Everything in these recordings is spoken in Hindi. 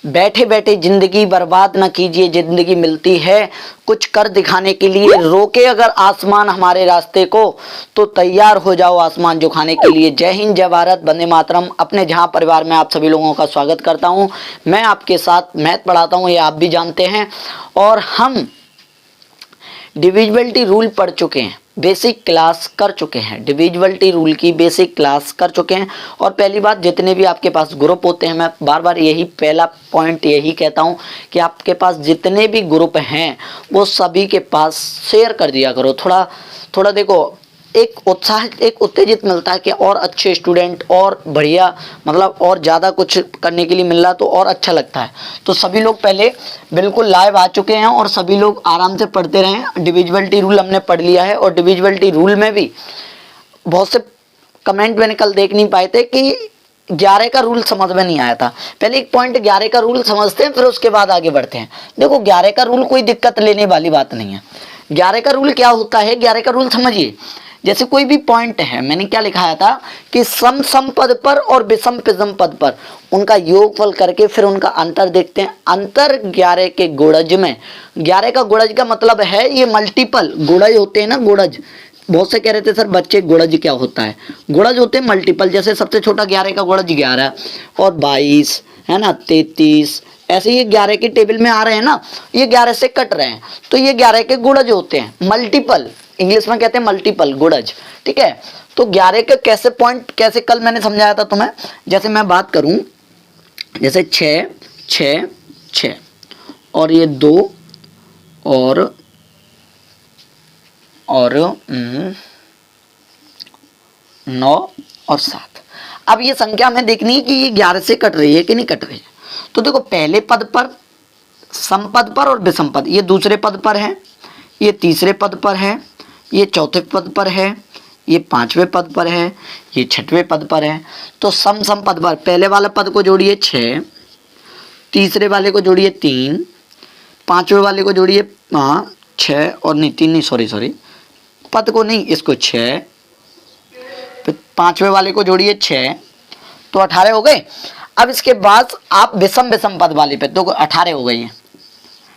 बैठे बैठे जिंदगी बर्बाद न कीजिए, जिंदगी मिलती है कुछ कर दिखाने के लिए। रोके अगर आसमान हमारे रास्ते को तो तैयार हो जाओ आसमान जो खाने के लिए। जय हिंद, जय भारत, वंदे मातरम। अपने जहां परिवार में आप सभी लोगों का स्वागत करता हूं। मैं आपके साथ मैथ पढ़ाता हूं, ये आप भी जानते हैं। और हम डिविजिबिलिटी रूल पढ़ चुके हैं, बेसिक क्लास कर चुके हैं, डिविजिबिलिटी रूल की बेसिक क्लास कर चुके हैं। और पहली बात, जितने भी आपके पास ग्रुप होते हैं, मैं बार बार यही पहला पॉइंट यही कहता हूं कि आपके पास जितने भी ग्रुप हैं वो सभी के पास शेयर कर दिया करो। थोड़ा थोड़ा देखो, एक उत्साह, एक उत्तेजित मिलता है कि और अच्छे स्टूडेंट और बढ़िया, मतलब और ज़्यादा कुछ करने के लिए मिल रहा तो और अच्छा लगता है। तो सभी लोग पहले बिल्कुल लाइव आ चुके हैं और सभी लोग आराम से पढ़ते रहें। डिविजिबिलिटी रूल हमने पढ़ लिया है और डिविजिबिलिटी रूल में भी बहुत से कमेंट मैंने कल देख नहीं पाए थे कि 11 का रूल समझ में नहीं आया था। पहले एक पॉइंट 11 का रूल समझते हैं, फिर उसके बाद आगे बढ़ते हैं। देखो 11 का रूल कोई दिक्कत लेने वाली बात नहीं है। 11 का रूल क्या होता है, 11 का रूल समझिए। जैसे कोई भी पॉइंट है, मैंने क्या लिखाया था कि सम सम पद पर और विषम विषम पद पर उनका योगफल करके फिर उनका अंतर देखते हैं। अंतर 11 के गुणज में, 11 का गुणज का मतलब है ये मल्टीपल गुणज होते हैं ना, गुणज। बहुत से कह रहे थे सर बच्चे गुणज क्या होता है, गुणज होते हैं मल्टीपल। जैसे सबसे छोटा 11 का गुणज 11 और 22 है ना, 33, ऐसे ये 11 के टेबल में आ रहे हैं ना, ये 11 से कट रहे हैं तो ये 11 के गुणज होते हैं, मल्टीपल। इंग्लिश में कहते हैं मल्टीपल गुणज, ठीक है। तो 11 के कैसे पॉइंट, कैसे कल मैंने समझाया था तुम्हें। जैसे मैं बात करूं, जैसे 6 6 6 और ये 2 और 9 और 7। अब ये संख्या हमें देखनी है कि ये 11 से कट रही है कि नहीं कट रही है। तो देखो पहले पद पर, सम पद पर और विषम पद, ये दूसरे पद पर है, ये तीसरे पद पर है, ये चौथे पद पर है, ये पांचवें पद पर है, ये छठवें पद पर है। तो सम सम पद पर पहले वाले पद को जोड़िए 6, तीसरे वाले को जोड़िए 3, पांचवें वाले को जोड़िए 5 6 और नहीं 3 नहीं, सॉरी पद को नहीं, इसको 6, फिर पांचवें वाले को जोड़िए 6, तो 18 हो गए। अब इसके बाद आप विषम विषम पद वाले पे, तो 18 हो गई है,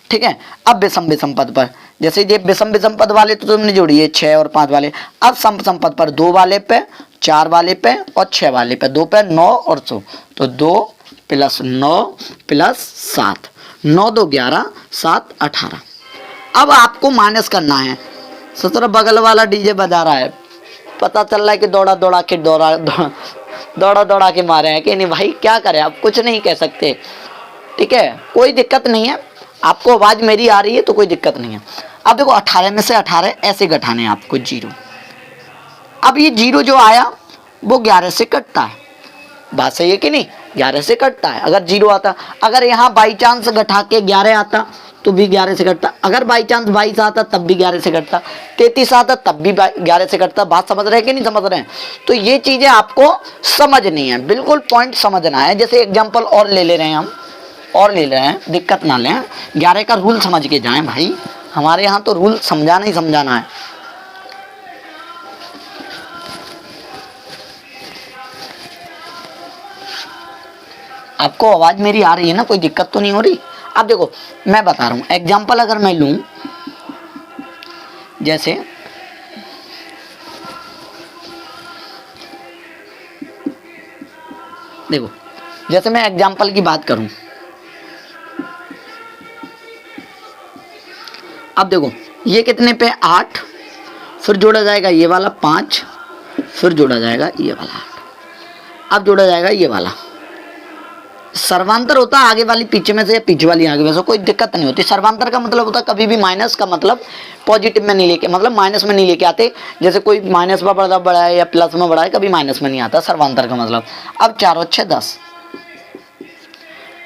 ठीक है। अब विषम विषम पद पर, जैसे ये विषम विषम पद वाले तो तुमने जोड़िए 6 और 5 वाले। अब सम सम पद पर 2 वाले पे, 4 वाले पे और 6 वाले पे, 2 पे 9 और 100, तो 2 + 9 + 7, 9 2 11 7 18। अब आपको माइनस करना है। सत्रह बगल वाला डीजे बजा रहा है, पता चल रहा है कि दौड़ा दौड़ा के मारे हैं कि नहीं भाई, क्या करें, आप कुछ नहीं कह सकते, ठीक है। कोई दिक्कत नहीं है, आपको आवाज मेरी आ रही है तो कोई दिक्कत नहीं है। अब देखो 18 में से 18 ऐसे घटाने हैं आपको 0। अब ये 0 जो आया वो 11 से कटता है, बात सही है कि नहीं, 11 से कटता है अगर 0 आता। अगर यहाँ बाई चांस घटा के 11 आता तो भी 11 से कटता, अगर बाई चांस 22 आता तब भी 11 से कटता, 33 आता तब भी 11 से कटता। बात समझ रहे हैं कि नहीं समझ रहे हैं। तो ये चीजें आपको समझनी है, बिल्कुल पॉइंट समझना है। जैसे एग्जाम्पल और ले ले रहे हैं हम, और ले रहे हैं, दिक्कत ना लें। 11 का रूल समझ के जाएं भाई, हमारे यहाँ तो रूल समझाना ही समझाना है। आपको आवाज मेरी आ रही है ना, कोई दिक्कत तो नहीं हो रही। अब देखो मैं बता रहा हूं, एग्जाम्पल अगर मैं लूं, जैसे देखो, जैसे मैं एग्जाम्पल की बात करूं, अब देखो ये कितने पे 8, फिर जोड़ा जाएगा ये वाला 5, फिर जोड़ा जाएगा ये वाला 8, अब जोड़ा जाएगा ये वाला। सर्वांतर होता है आगे वाली पीछे में से या पीछे वाली आगे में से, कोई दिक्कत नहीं होती। सर्वांतर का मतलब होता है कभी भी माइनस का मतलब पॉजिटिव में नहीं लेके, मतलब माइनस में नहीं लेके आते। जैसे कोई माइनस में बड़ा है या प्लस में बड़ा है, कभी माइनस में नहीं आता सर्वांतर का मतलब। अब 4 और 6 10।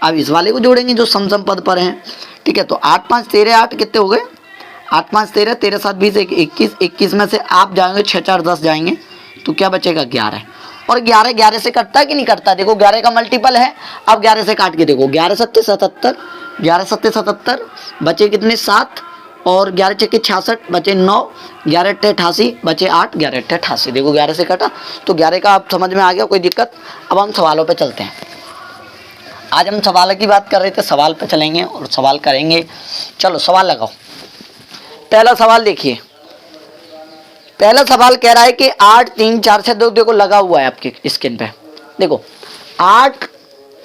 अब इस वाले को जोड़ेंगे जो सम सम पद पर हैं, ठीक है। तो 8 5 13 8 कितने हो गए, 8 5 13, 13 7 20 21, 21 में से आप जाएंगे 6 4 10 जाएंगे, तो क्या बचेगा 11। और 11 11 से कटता है कि नहीं कटता, देखो 11 का मल्टीपल है। अब 11 से काट के देखो, 11 7 77, 11 7 77, बचे कितने 7, और 11 6 66, बचे 9, 11 8 88, बचे 8, 11 8 88। देखो 11 से कटा, तो 11 का आप समझ में आ गया, कोई दिक्कत। अब हम सवालों पे चलते हैं। आज हम सवाल की बात कर रहे थे, सवाल पे चलेंगे और सवाल करेंगे। चलो सवाल लगाओ। पहला सवाल देखिए, पहला सवाल कह रहा है कि 8 3 4 6 2, देखो लगा हुआ है आपके स्क्रीन पे। देखो 8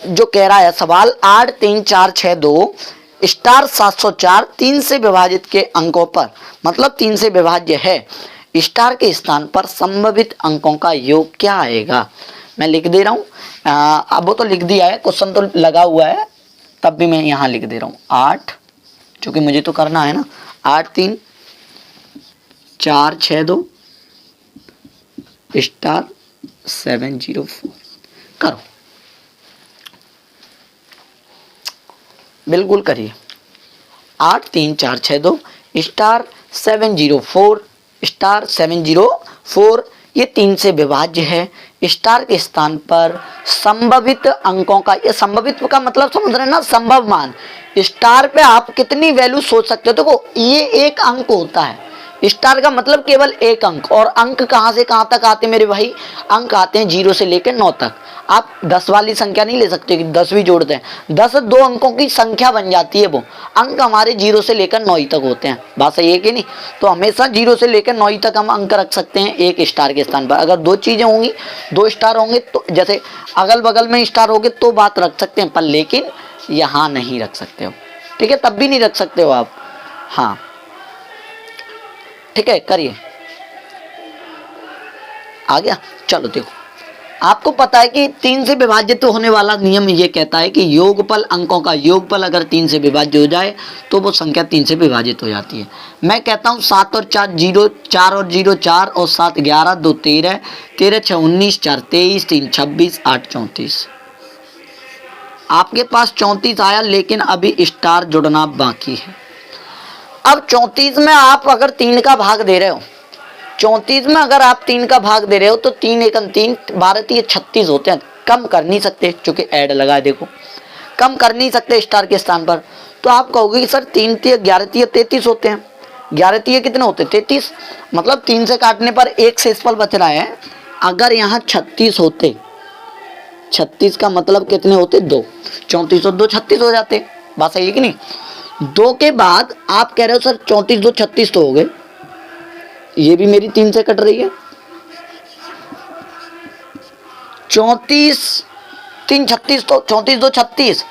जो कह रहा है सवाल, 8 3 4 6 2 स्टार 704 3 से विभाजित के अंकों पर, मतलब 3 से विभाज्य है, स्टार के स्थान पर संभावित अंकों का योग क्या आएगा। मैं लिख दे रहा हूँ, अब वो तो लिख दिया है, क्वेश्चन तो लगा हुआ है, तब भी मैं यहाँ लिख दे रहा हूँ 8, चूंकि मुझे तो करना है ना, 8 3 4 6 2 स्टार 704 करो, बिल्कुल करिए। 8 3 4 6 2 स्टार 704 स्टार 704, ये 3 से विभाज्य है, स्टार के स्थान पर संभावित अंकों का, ये संभावित का मतलब समझ रहे हैं ना, संभव मान। स्टार पे आप कितनी वैल्यू सोच सकते हो, देखो ये एक अंक होता है, स्टार का मतलब केवल एक अंक, और अंक कहां से कहां तक आते हैं मेरे भाई, अंक आते हैं 0 से लेकर 9 तक। आप 10 वाली संख्या नहीं ले सकते कि 10 भी जोड़ते हैं, 10 दो अंकों की संख्या बन जाती है, वो अंक हमारे 0 से लेकर 9 तक होते हैं। बात सही है कि नहीं? तो हमेशा 0 से लेकर 9 तक हम अंक रख सकते हैं एक स्टार के स्थान पर। अगर 2 चीजें होंगी, 2 स्टार होंगे, तो जैसे अगल बगल में स्टार होंगे तो बात रख सकते हैं, पर लेकिन यहां नहीं रख सकते हो, ठीक है, तब भी नहीं रख सकते हो आप। हाँ ठीक है, करिए, आ गया। चलो देखो, आपको पता है कि 3 से विभाजित होने वाला नियम ये कहता है कि योगफल, अंकों का योगफल अगर 3 से विभाज्य हो जाए तो वो संख्या 3 से विभाजित हो जाती है। मैं कहता हूँ 7 और 4 0, 4 और 0 4 और 7 11, 2 13, 13 6 19, 4 23, 3 26, 8 34। आपके पास 34 आया, लेकिन अभी स्टार जुड़ना बाकी है। अब 34 में आप अगर 3 का भाग दे रहे हो, 34 में अगर आप 3 का भाग दे रहे हो तो 3 1 3 12 3 36 होते हैं, कम कर नहीं सकते क्योंकि ऐड लगा है, देखो कम कर नहीं सकते स्टार के स्थान पर। तो आप कहोगे कि सर 3 3 11 3 33 होते हैं, 11 3 कितने होते हैं 33, मतलब 3 से काटने पर एक शेषफल बच रहा है। अगर यहाँ 36 होते, 36 का मतलब कितने होते 2, 34 और 2 36 हो जाते। बात सही है कि नहीं? 2 के बाद आप कह रहे हो सर 34 2 36 तो हो गए, ये भी मेरी 3 से कट रही है, 34 3 36, तो 34 2 36।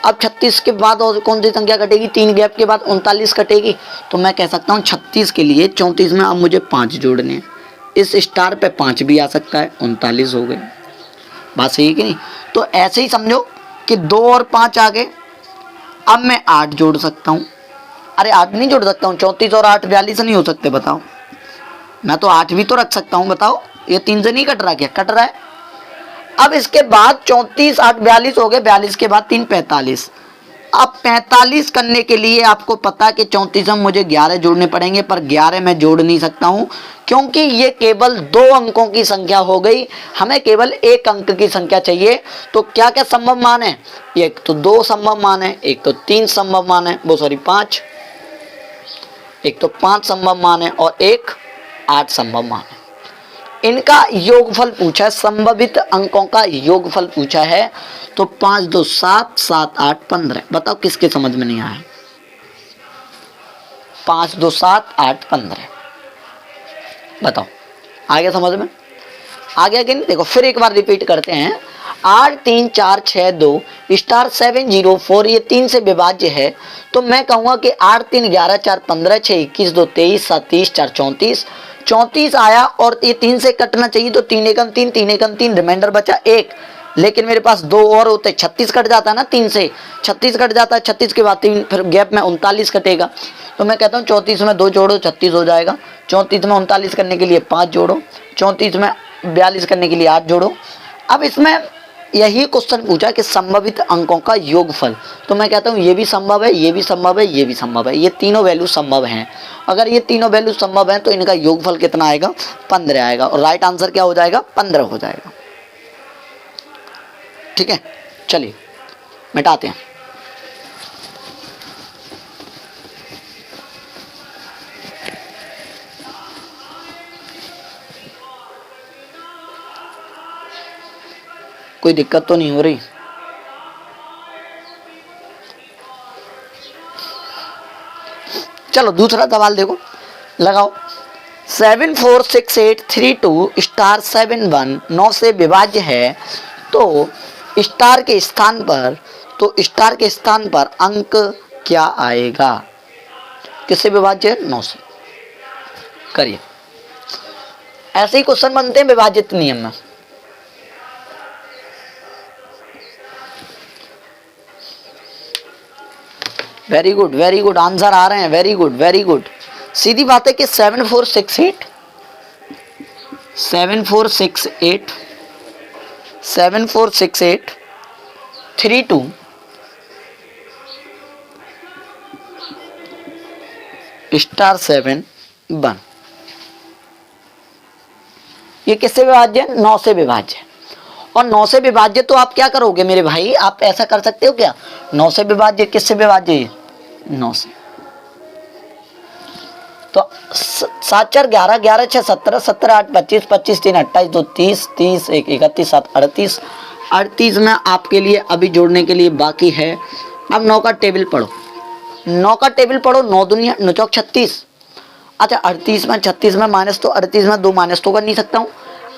अब 36 के बाद और कौन सी संख्या कटेगी, 3 गैप के बाद 39 कटेगी। तो मैं कह सकता हूँ 36 के लिए 34 में अब मुझे 5 जोड़ने हैं, इस स्टार पे 5 भी आ सकता है, 39 हो गए। बात सही है कि नहीं? तो ऐसे ही समझो कि 2 और 5 आ गए, अब मैं 8 जोड़ सकता हूँ। अरे 8 नहीं जोड़ सकता हूँ, 34 और 8 42 नहीं हो सकते, बताओ। मैं तो 8 भी तो रख सकता हूँ, बताओ, ये 3 से नहीं कट रहा, क्या कट रहा है? अब इसके बाद 34 8 42 हो गए, 42 के बाद 3 45। अब 45 करने के लिए आपको पता है कि 34 में मुझे 11 जोड़ने पड़ेंगे, पर 11 मैं जोड़ नहीं सकता हूँ क्योंकि ये केवल 2 अंकों की संख्या हो गई, हमें केवल एक अंक की संख्या चाहिए। तो क्या क्या संभव मान है, एक तो 2 संभव मान है, एक तो 3 संभव मान है, वो सॉरी 5, एक तो 5 संभव मान है और एक 8 संभव मान है। इनका योगफल पूछा है, संभावित अंकों का योगफल पूछा है। तो 5 2 7 7 8 15, बताओ किसके समझ में नहीं आया? 5 2 7 8 15, बताओ आ गया समझ में? आ गया कि नहीं? देखो फिर एक बार रिपीट करते हैं, 8 3 4 6 2 स्टार 704, ये 3 से विभाज्य है। तो मैं कहूँगा कि 8 3 11 4 15 6 21 2 23 7 30 4 34, 34 आया और ये 3 से कटना चाहिए, तो 3 एकम 3 3 एकम 3, रिमाइंडर बचा 1, लेकिन मेरे पास 2 और होते, 36 कट जाता है ना, 3 से 36 कट जाता है, 36 के बाद 3 फिर गैप में 39 कटेगा। तो मैं कहता हूँ 34 में 2 जोड़ो 36 हो जाएगा, 34 में 39 करने के लिए 5 जोड़ो, 34 में 42 करने के लिए 8 जोड़ो। अब इसमें यही क्वेश्चन पूछा कि संभावित अंकों का योगफल, तो मैं कहता हूँ ये भी संभव है, ये भी संभव है, ये भी संभव है, ये तीनों वैल्यू संभव हैं। अगर ये तीनों वैल्यू संभव हैं तो इनका योगफल कितना आएगा, 15 आएगा, और राइट आंसर क्या हो जाएगा, 15 हो जाएगा। ठीक है, चलिए मिटाते हैं। कोई दिक्कत तो नहीं हो रही? चलो दूसरा सवाल देखो, लगाओ। 746832 स्टार 71 9 से विभाज्य है, तो स्टार के स्थान पर अंक क्या आएगा? किससे विभाज्य है? 9 से। करिए, ऐसे ही क्वेश्चन बनते हैं विभाजित नियम में। Very good, very good, answer आ रहे हैं, वेरी गुड, वेरी गुड। सीधी बात है कि 7468 32 स्टार 71 ये किससे विभाज्य है? 9 से विभाज्य है। और 9 से विभाज्य तो आप क्या करोगे मेरे भाई, आप ऐसा कर सकते हो क्या? 9 से विभाज्य किससे विभाज्य है? 9 से। तो 7 4 11 11 6 17 17 8 25 25 3 28 2 30 30 1 31 7 38 38 में आपके लिए अभी जोड़ने के लिए बाकी है। अब 9 का टेबल पढ़ो, 9 का टेबल पढ़ो। 9 दुनिया 9 चौक 36। अच्छा 38 में 36 में माइनस, तो 38 में 2 माइनस तो कर नहीं सकता हूँ।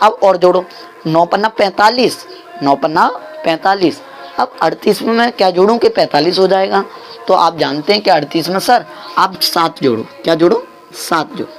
अब और जोड़ो, 9 पन्ना 45, 9 पन्ना 45। अब 38 में मैं क्या जोड़ूं कि 45 हो जाएगा? तो आप जानते हैं कि 38 में सर आप 7 जोड़ो। क्या जोड़ो? 7 जोड़ो।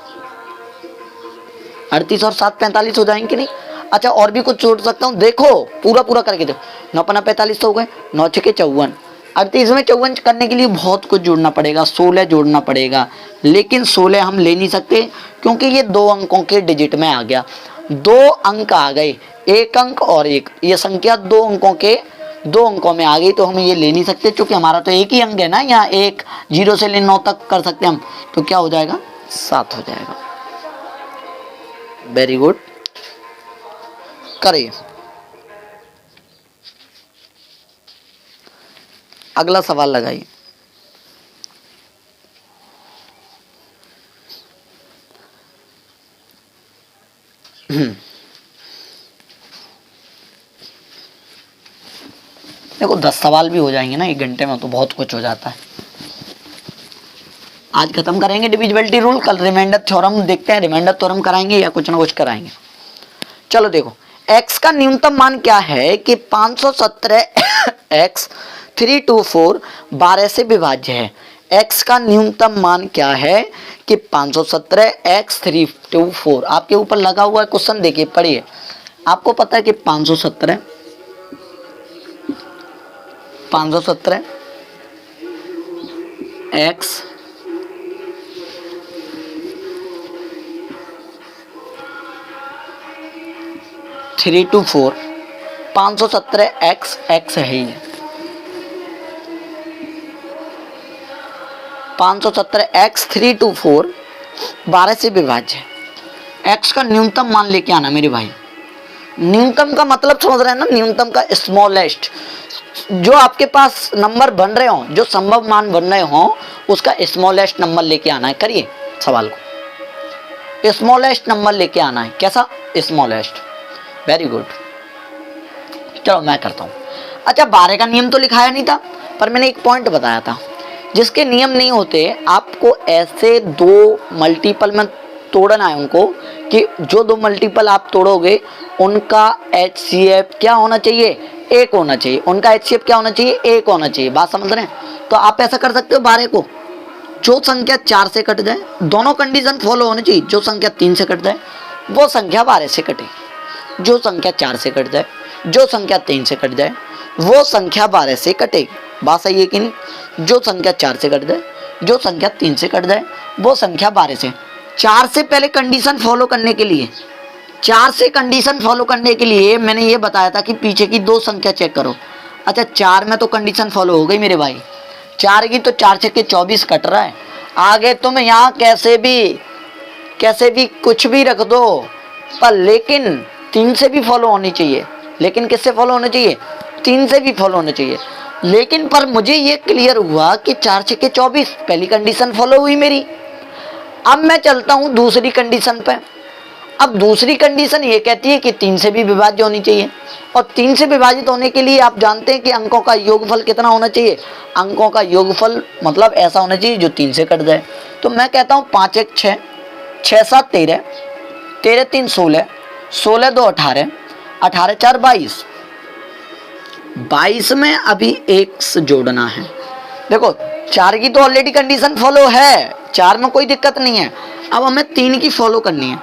38 और 7 45 हो जाएंगे कि नहीं? अच्छा और भी कुछ जोड़ सकता हूँ, देखो पूरा पूरा करके देखो। 9 पन्ना 45 तो हो गए, 9 छके 54। 38 में 54 करने के लिए बहुत कुछ जोड़ना पड़ेगा, 16 जोड़ना पड़ेगा, लेकिन 16 हम ले नहीं सकते क्योंकि ये 2 अंकों के डिजिट में आ गया। 2 अंक आ गए, 1 अंक और 1, ये संख्या 2 अंकों में आ गई, तो हम ये ले नहीं सकते क्योंकि हमारा तो एक ही अंक है ना। यहाँ 1 0 से ले 9 तक कर सकते हम, तो क्या हो जाएगा? 7 हो जाएगा। वेरी गुड, करिए अगला सवाल लगाइए। देखो 10 सवाल भी हो जाएंगे ना 1 घंटे में, तो बहुत कुछ हो जाता है। आज खत्म करेंगे डिविजिबिलिटी रूल, कल रिमाइंडर थ्योरम देखते हैं, रिमाइंडर थ्योरम कराएंगे या कुछ ना कुछ कराएंगे। चलो देखो, x का न्यूनतम मान क्या है कि 517 x 324 12 से विभाज्य है। x का न्यूनतम मान क्या है कि 517 x 324। आपके ऊपर लगा हुआ है क्वेश्चन, देखिए पढ़िए। आपको पता है कि 517 x 324 517 x है ही 517 x 324 12 से विभाज्य है। x का न्यूनतम मान लेके आना मेरे भाई। न्यूनतम का मतलब समझ रहे हैं ना, न्यूनतम का स्मॉलेस्ट, जो आपके पास नंबर बन रहे हो, जो संभव मान बन रहे हो, उसका स्मॉलेस्ट नंबर लेके आना है। करिए सवाल को, स्मॉलेस्ट नंबर लेके आना है। कैसा? स्मॉलेस्ट। वेरी गुड, चलो मैं करता हूँ। अच्छा 12 का नियम तो लिखाया नहीं था, पर मैंने एक पॉइंट बताया था, जिसके नियम नहीं होते आपको ऐसे 2 मल्टीपल में तोड़ना है उनको, कि जो 2 मल्टीपल आप तोड़ोगे उनका HCF क्या होना चाहिए? 1 होना चाहिए। उनका HCF क्या होना चाहिए? 1 होना चाहिए। बात समझ रहे हैं? तो आप ऐसा कर सकते हो 12 को, जो संख्या 4 से कट जाए, दोनों कंडीशन फॉलो होनी चाहिए। जो संख्या 3 से कट जाए वो संख्या 12 से कटे, जो संख्या 4 से कट जाए, जो संख्या 3 से कट जाए वो संख्या 12 से कटेगी। बात सही है कि नहीं? जो संख्या 4 से कट जाए, जो संख्या 3 से कट जाए वो संख्या 12 से। 4 से पहले कंडीशन फॉलो करने के लिए, 4 से कंडीशन फॉलो करने के लिए मैंने ये बताया था कि पीछे की 2 संख्या चेक करो। अच्छा 4 में तो कंडीशन फॉलो हो गई मेरे भाई, 4 की तो 4 छक्के 24 कट रहा है। आगे तुम यहाँ कैसे भी कुछ भी रख दो, पर लेकिन 3 से भी फॉलो होनी चाहिए। लेकिन किससे फॉलो होना चाहिए? 3 से भी फॉलो होना चाहिए। लेकिन पर मुझे ये क्लियर हुआ कि 4 छक्के 24, पहली कंडीशन फॉलो हुई मेरी। अब मैं चलता हूँ दूसरी कंडीशन पे। अब दूसरी कंडीशन ये कहती है कि 3 से भी विभाज्य होनी चाहिए, और 3 से विभाजित होने के लिए आप जानते हैं कि अंकों का योगफल कितना होना चाहिए? अंकों का योगफल मतलब ऐसा होना चाहिए जो 3 से कट जाए। तो मैं कहता हूँ 5 1 6, 6 7 13, 13 3 16, 16 2 18, 18 4 22, 22 में अभी x जोड़ना है। देखो 4 की तो ऑलरेडी कंडीशन फॉलो है, 4 में कोई दिक्कत नहीं है। अब हमें 3 की फॉलो करनी है,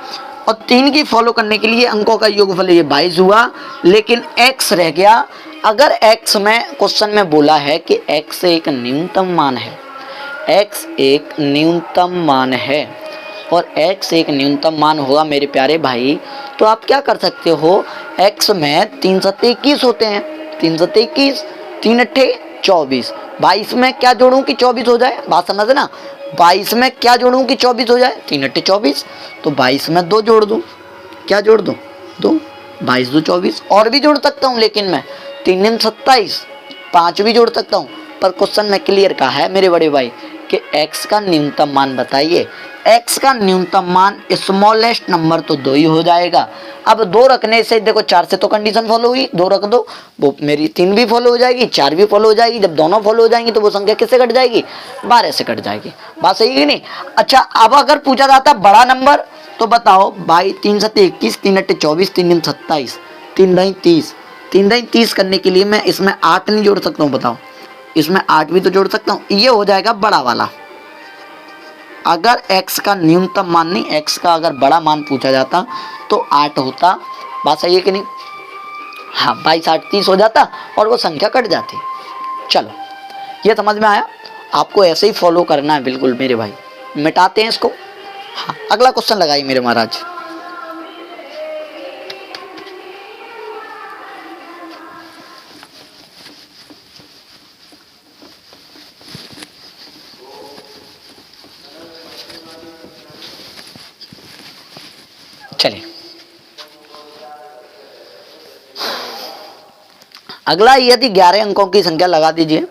और 3 की फॉलो करने के लिए अंकों का योगफल ये 22 हुआ, लेकिन x रह गया। अगर x में क्वेश्चन में बोला है कि x एक न्यूनतम मान है, x एक न्यूनतम मान है, और x एक न्यूनतम मान होगा मेरे प्यारे भाई, तो आप क्या कर सकते हो, x में 3 7 21 होते हैं, 3 7 21, 3 8 24, 22 में क्या जोड़ूं कि 24 हो जाए, बात समझना। 22 में क्या जोड़ूं कि 24 हो जाए, 3 8 24, तो 22 में 2 जोड़ दूं, क्या जोड़ दूं, 2, 22 2 24, और भी जोड़ सकता हूं, लेकिन मैं 3 9 27, 5 भी जोड़ सकता हूं, पर क्वेश्चन में क्लियर कहा है मेरे बड़े भाई कि x का न्यूनतम मान बताइए। x का न्यूनतम मान स्मॉलेस्ट नंबर तो 2 ही हो जाएगा। अब 2 रखने से देखो 4 से तो कंडीशन फॉलो हुई, 2 रख दो, वो मेरी 3 भी फॉलो हो जाएगी, 4 भी फॉलो हो जाएगी। जब दोनों फॉलो हो जाएंगी तो वो संख्या किससे कट जाएगी, 12 से कट जाएगी। बात सही है नहीं। अच्छा, अब अगर पूछा जाता बड़ा नंबर तो बताओ, 3 7 21, 3 8 24, 3 9 27, 3 9 30, 3 9 30 करने के लिए मैं इसमें 8 नहीं जोड़ सकता हूँ, बताओ, इसमें 8 भी तो जोड़ सकता हूँ, ये हो जाएगा बड़ा वाला। अगर x का न्यूनतम मान नहीं, x का अगर बड़ा मान पूछा जाता तो 8 होता। बात सही है कि नहीं, हाँ, 22 8 30 हो जाता और वो संख्या कट जाती। चलो, ये समझ में आया। आपको ऐसे ही फॉलो करना है बिल्कुल मेरे भाई। मिटाते हैं इसको। हाँ, अगला क्वेश्चन लगाइए मेरे महाराज। चलिए, अगला, यदि 11 अंकों की संख्या लगा दीजिए।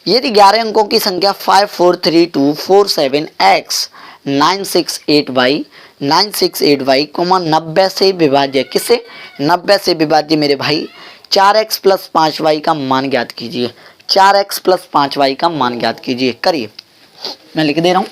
यदि 11 अंकों की संख्या 543247x 968y 968y 90 से विभाज्य, किससे, 90 से विभाज्य मेरे भाई 4x प्लस 5y का मान ज्ञात कीजिए। 4x प्लस 5y का मान ज्ञात कीजिए। करिए, मैं लिख दे रहा हूं।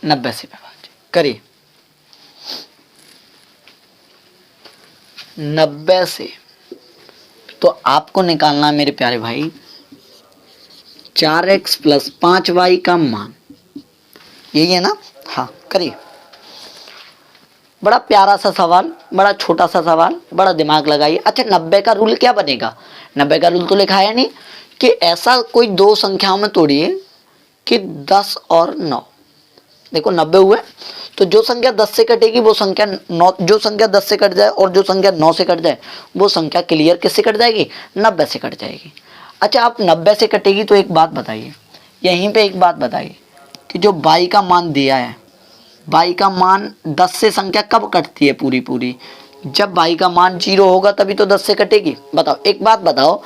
नब्बे से विभाज्य करिए। 90 से तो आपको निकालना मेरे प्यारे भाई 4x प्लस 5y का मान, यही है ना। हाँ, करिए। बड़ा प्यारा सा सवाल, बड़ा छोटा सा सवाल, बड़ा दिमाग लगाइए। अच्छा, 90 का रूल क्या बनेगा, 90 का रूल तो लिखा है नहीं कि ऐसा कोई दो संख्याओं में तोड़िए कि 10 और 9। देखो 90 हुए तो जो संख्या 10 से कटेगी वो संख्या 9, जो संख्या 10 से कट जाए और जो संख्या 9 से कट जाए वो संख्या क्लियर किससे कट जाएगी, 90 से कट जाएगी। अच्छा, आप 90 से कटेगी तो एक बात बताइए, यहीं पे एक बात बताइए कि जो y का मान दिया है, y का मान 10 से संख्या कब कटती है पूरी पूरी, जब y का मान 0 होगा तभी तो 10 से कटेगी। बताओ, एक बात बताओ,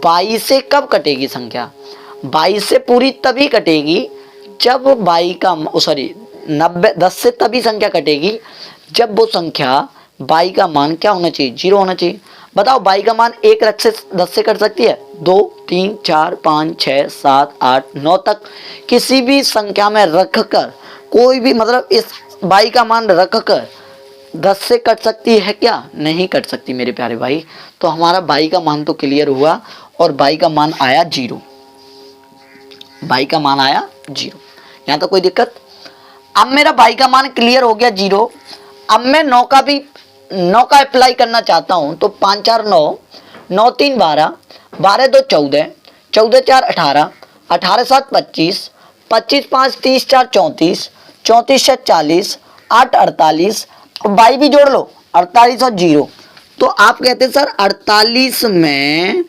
y से कब कटेगी संख्या, y से पूरी तभी कटेगी जब y का 10 से तभी संख्या कटेगी जब वो संख्या y का मान क्या होना चाहिए, 0 होना चाहिए। बताओ, y का मान एक रख से 10 से कट सकती है, 2 3 4 5 6 7 8 9 तक किसी भी संख्या में रख कर, कोई भी मतलब इस y का मान रख कर 10 से कट सकती है क्या, नहीं कट सकती मेरे प्यारे भाई। तो हमारा y का मान तो क्लियर हुआ और y का मान आया 0, y का मान आया 0। यहाँ तो कोई दिक्कत। अब मेरा y का मान क्लियर हो गया 0। अब मैं 9 का अप्लाई करना चाहता हूँ तो 5 4 9, 9 3 12, 12 2 14, 14 4 18, 18 7 25, 25 5 30 4 34, 34 6 40, 8 48, और 22 भी जोड़ लो, 48 और 0। तो आप कहते हैं सर 48 में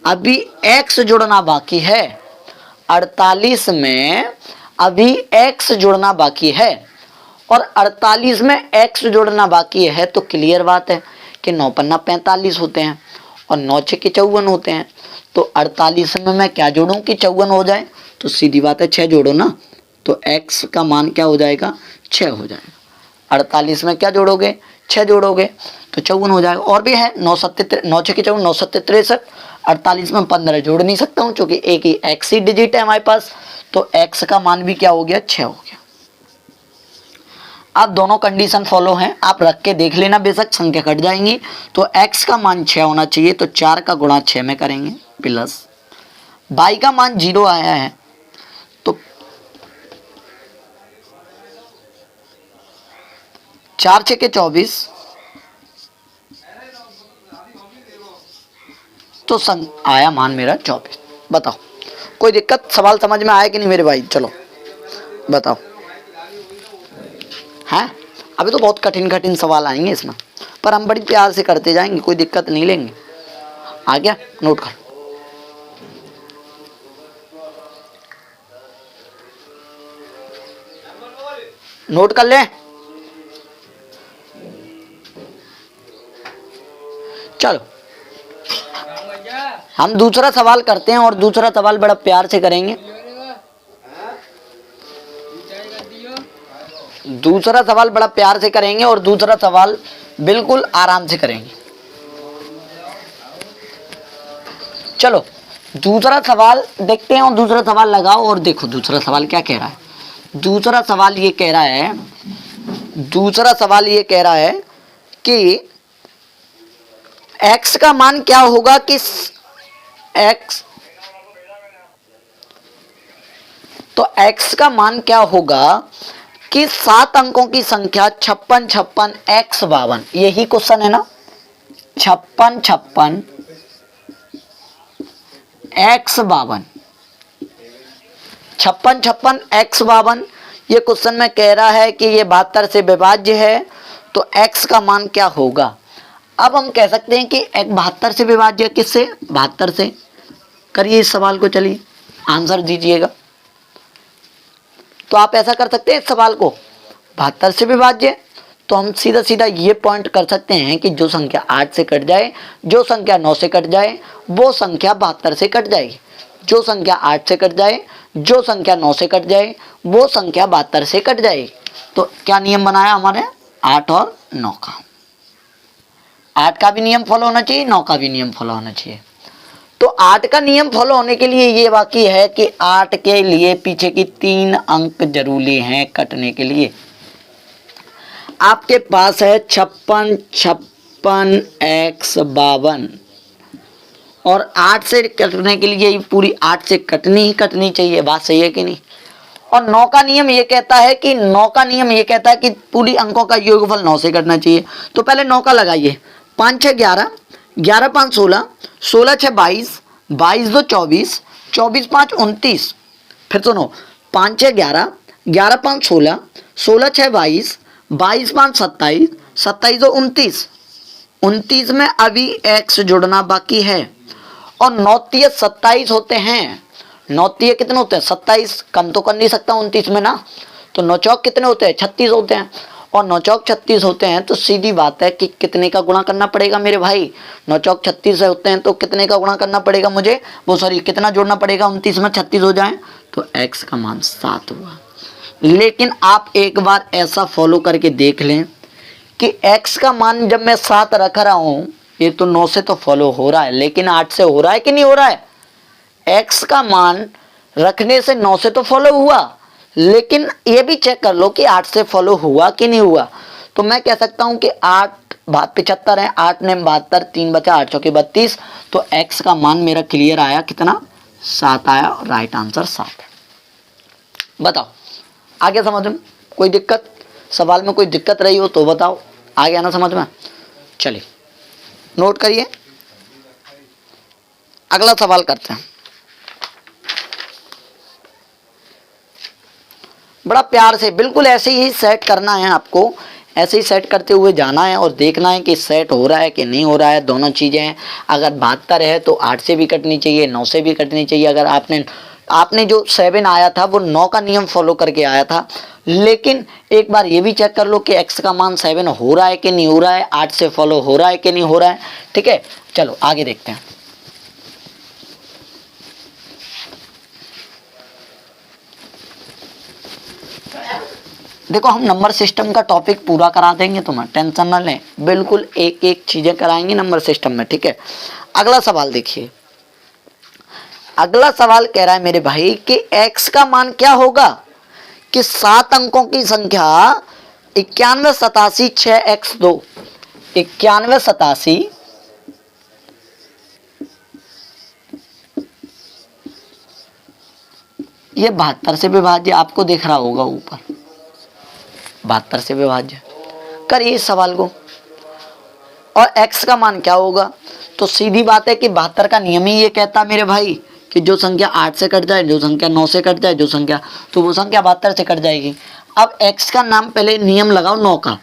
अभी x जुड़ना बाकी है, 48 में अभी x जुड़ना बाकी है, और 48 में x जोड़ना बाकी है, तो क्लियर बात है कि 9 पन्ना 45 होते हैं और 9 छक्के 54 होते हैं। तो 48 में मैं क्या जोड़ूं कि 54 हो जाए, तो सीधी बात है 6 जोड़ो ना, तो x का मान क्या हो जाएगा, 6 हो जाएगा। 48 में क्या जोड़ोगे, 6 जोड़ोगे तो 54 हो जाएगा। और भी है 9 छक्के 54, 9 सत्ते 63। 48 में 15 जोड़ नहीं सकता हूँ क्योंकि एक ही x ही डिजिट है हमारे पास, तो x का मान भी क्या हो गया, 6 हो गया। अब दोनों कंडीशन फॉलो हैं, आप रख के देख लेना, बेशक संख्या कट जाएंगी। तो x का मान 6 होना चाहिए, तो 4 का गुणा 6 में करेंगे, प्लस y का मान 0 आया है, तो 4 छक्के 24, तो आया मान मेरा 24। बताओ कोई दिक्कत, सवाल समझ में आया कि नहीं मेरे भाई? चलो बताओ। हैं अभी तो बहुत कठिन कठिन सवाल आएंगे इसमें, पर हम बड़ी प्यार से करते जाएंगे, कोई दिक्कत नहीं लेंगे। आ गया, नोट कर, नोट कर ले। चलो हम दूसरा सवाल करते हैं, और दूसरा सवाल बड़ा प्यार से करेंगे। दूसरा सवाल बड़ा प्यार से करेंगे और दूसरा सवाल बिल्कुल आराम से करेंगे। चलो दूसरा सवाल देखते हैं, और दूसरा सवाल लगाओ और देखो दूसरा सवाल क्या कह रहा है। दूसरा सवाल ये कह रहा है, दूसरा सवाल ये कह रहा है कि x का मान क्या होगा कि x, तो x का मान क्या होगा कि 7 अंकों की संख्या 56 56 x 52, यही क्वेश्चन है ना, 56 56 x 52, 56 56 x 52, ये क्वेश्चन में कह रहा है कि ये 72 से विभाज्य है, तो x का मान क्या होगा। अब हम कह सकते हैं कि 72 से विभाज्य, किससे, 72 से। करिए इस सवाल को, चलिए आंसर दीजिएगा। तो आप ऐसा कर सकते हैं, इस सवाल को 72 से विभाज्य, तो हम सीधा सीधा ये पॉइंट कर सकते हैं कि जो संख्या 8 से कट जाए, जो संख्या 9 से कट जाए, वो संख्या 72 से कट जाएगी। जो संख्या 8 से कट जाए, जो संख्या 9 से कट जाए, वो संख्या 72 से कट जाएगी। तो क्या नियम बनाया हमारे, 8 और 9 का। 8 का भी नियम फॉलो होना चाहिए, 9 का भी नियम फॉलो होना चाहिए। तो 8 का नियम फॉलो होने के लिए ये बाकी है कि 8 के लिए पीछे की 3 अंक जरूरी हैं कटने के लिए। आपके पास है 56 56 x 52, और 8 से कटने के लिए पूरी 8 से कटनी ही कटनी चाहिए, बात सही है कि नहीं। और 9 का नियम ये कहता है कि 9 का नियम ये कहता है कि पूरी अंकों का योगफल 9 से कटना चाहिए। तो पहले 9 का लगाइए, 5 6 11, 11 5 16, 16 6 22, 22 2 24, 24 5 29। फिर सुनो, 5 6 11, 11 5 16, 16 6 22, 22 5 27, 27 2 29। 29 में अभी x जुड़ना बाकी है, और 9 3 27 होते हैं। 9 3 कितने होते हैं, 27, कम तो कर नहीं सकता 29 में ना। तो 9 चौक कितने होते हैं, 36 होते हैं, और 9 चौक 36 होते हैं, तो सीधी बात है कि कितने का गुणा करना पड़ेगा मेरे भाई, 9 चौक 36 होते हैं, तो कितने का गुणा करना पड़ेगा मुझे, वो सॉरी कितना जोड़ना पड़ेगा, 29 में 36 हो जाए, तो x का मान 7 हुआ। लेकिन आप एक बार ऐसा फॉलो करके देख लें कि x का मान जब मैं 7 रख रहा हूं, ये तो 9 से तो फॉलो हो रहा है, लेकिन 8 से हो रहा है कि नहीं हो रहा है। x का मान रखने से 9 से तो फॉलो हुआ, लेकिन ये भी चेक कर लो कि 8 से फॉलो हुआ कि नहीं हुआ। तो मैं कह सकता हूं कि 8 75 है, 8 ने 72, 3 बचा, 8 चौके 32, तो x का मान मेरा क्लियर आया, कितना, 7 आया, और राइट आंसर 7 है। बताओ आगे समझ में कोई दिक्कत, सवाल में कोई दिक्कत रही हो तो बताओ, आ गया ना समझ में। चलिए नोट करिए, अगला सवाल करते हैं। बड़ा प्यार से बिल्कुल ऐसे ही सेट करना है आपको, ऐसे ही सेट करते हुए जाना है और देखना है कि सेट हो रहा है कि नहीं हो रहा है। दोनों चीज़ें हैं। अगर 72 है तो 8 से भी कटनी चाहिए, 9 से भी कटनी चाहिए। अगर आपने जो 7 आया था वो 9 का नियम फॉलो करके आया था, लेकिन एक बार ये भी चेक कर लो कि x का मान 7 हो रहा है कि नहीं हो रहा है, 8 से फॉलो हो रहा है कि नहीं हो रहा है। ठीक है, चलो आगे देखते हैं। देखो, हम नंबर सिस्टम का टॉपिक पूरा करा देंगे, तुम्हें टेंशन ना लें, बिल्कुल एक एक चीजें कराएंगे नंबर सिस्टम में। ठीक है, अगला सवाल देखिए। अगला सवाल कह रहा है मेरे भाई कि x का मान क्या होगा कि 7 अंकों की संख्या 91 87 6x2, 91 87 ये 72 से विभाज्य, आपको दिख रहा होगा ऊपर 72 से विभाज्य। करिए इस सवाल को, और x का मान क्या होगा। तो सीधी बात है कि 72 का नियम ही ये कहता मेरे भाई कि जो संख्या 8 से कट जाए, जो संख्या 9 से कट जाए, जो संख्या, तो वो संख्या 72 से कट जाएगी। अब x का नाम पहले नियम लगाओ 9 का,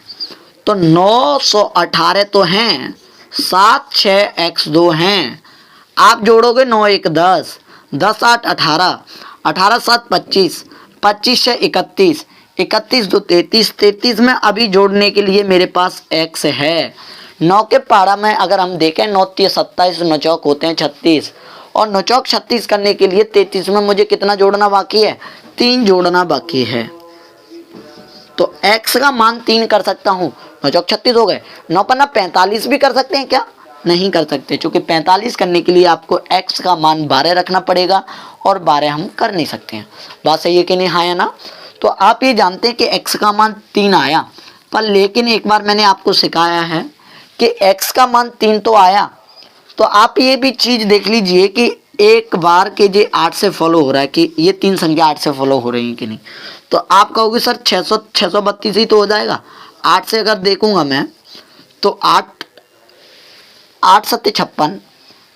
तो 918 तो हैं, 7 6 x2 हैं। आप जोड़ोगे 9 1 10, 10 8 18, 18 7 25, 25 6 31, 31 2 33, 33 में अभी जोड़ने के लिए मेरे पास x है। 9 के पारा में अगर हम देखें 9 3 27, 9 चौक होते हैं 36, और 9 चौक 36 करने के लिए 33 में मुझे कितना जोड़ना बाकी है, 3 जोड़ना बाकी है। तो x का मान 3 कर सकता हूँ, 9 चौक 36 हो गए। 9 पन्ना 45 भी कर सकते हैं क्या, नहीं कर सकते, क्योंकि 45 करने के लिए आपको x का मान 12 रखना पड़ेगा, और 12 हम कर नहीं सकते हैं। बात सही है कि नहीं, हाँ या ना। तो आप ये जानते हैं कि x का मान 3 आया, पर लेकिन एक बार मैंने आपको सिखाया है कि x का मान 3 तो आया, तो आप ये भी चीज देख लीजिए कि एक बार के जे 8 से फॉलो हो रहा है कि ये 3 संख्या 8 से फॉलो हो रही है कि नहीं। तो आप कहोगे सर 632 ही तो हो जाएगा। 8 से अगर देखूंगा मैं तो 8 8 7 56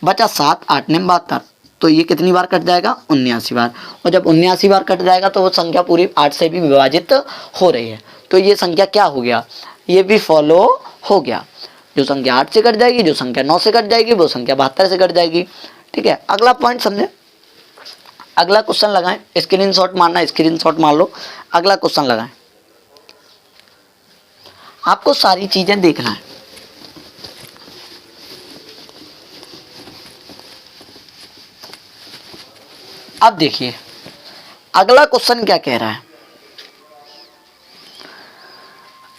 बचा 7, 8 ने 72, तो ये कितनी बार कट जाएगा, 79 बार। और जब 79 बार कट जाएगा तो वो संख्या पूरी 8 से भी विभाजित हो रही है। तो ये संख्या क्या हो गया, ये भी फॉलो हो गया। जो संख्या 8 से कट जाएगी, जो संख्या 9 से कट जाएगी, वो संख्या 72 से कट जाएगी। ठीक है, अगला पॉइंट समझे। अगला क्वेश्चन लगाएं, स्क्रीनशॉट मारना, स्क्रीनशॉट मार लो। अगला क्वेश्चन लगाएं, आपको सारी चीजें देखना है। अब देखिए अगला क्वेश्चन क्या कह रहा है।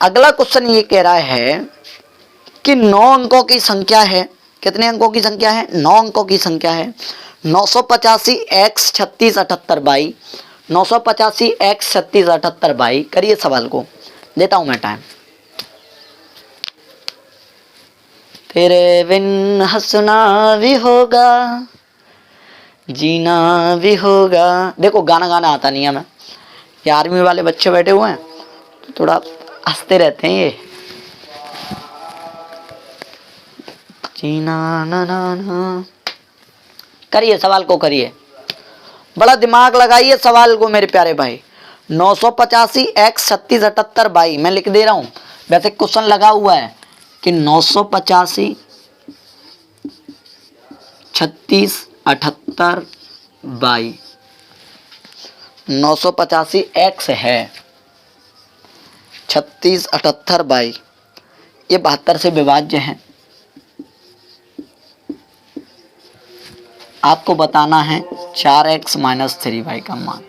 अगला क्वेश्चन ये कह रहा है कि 9 अंकों की संख्या है, कितने अंकों की संख्या है, 9 अंकों की संख्या है। 985 x 36 78 बाई, 985 x 36 78 बाई। करिए सवाल को, देता हूं मैं टाइम। तेरे बिन हंसना भी होगा, जीना भी होगा। देखो गाना गाना आता नहीं है मैं, ये आर्मी वाले बच्चे बैठे हुए हैं तो थोड़ा हंसते रहते हैं ये। जीना ना ना ना। करिए सवाल को, करिए, बड़ा दिमाग लगाइए सवाल को मेरे प्यारे भाई। 985 x 36 78 बाई, मैं लिख दे रहा हूं, वैसे क्वेश्चन लगा हुआ है कि 985 36 78 बाई 985 x है, 36 78 बाई ये 72 से विभाज्य है। आपको बताना है 4x - 3y का मान।